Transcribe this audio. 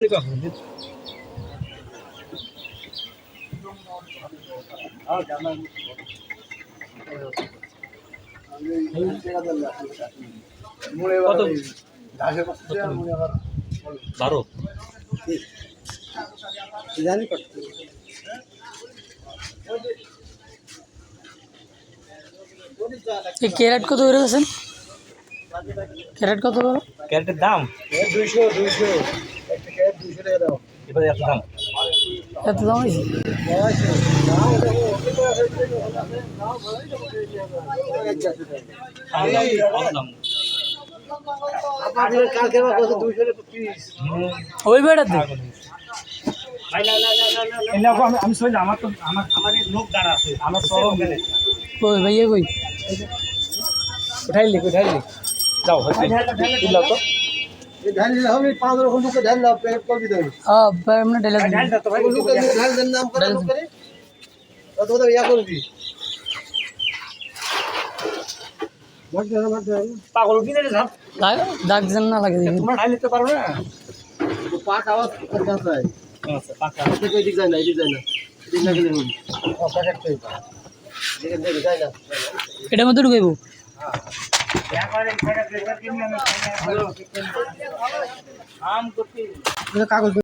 Carat কত করে আছেন? ক্যারেট কত করে? ক্যারেটের দাম 200 একটা ক্যারেট 200 টাকা দাও। এবারে এত দাম এত দাম হয়েছে? ওই বেড়াতে আমি শুনছি আমার তো আমার লোক দাঁড়া আছে আমার সরম কই ভাইয়া কই উঠাইলি যাও দিলাও তো ধ্যান দিলে হবে 5 রকম লোকে ধ্যান দাও পেট করবি তো আমরা ডেলা ঢাল দাও তো ভাই লোকে ধ্যান দেন নাম করে লোক করে কত কত ইয়া করবি পাগল কিনে রে দাগ যেন না লাগে দেখি। তোমরা ঢাল দিতে পারো না পাক আওয়াজ করতে হয় আচ্ছা পাকা থেকে এদিক যায় না এদিক না গেলে হবে প্যাকেট তো দেখে যায় না এটার মধ্যে ঢুকাইব একবারে এটা প্রেসার কিনে আমি আম করতে কাগজ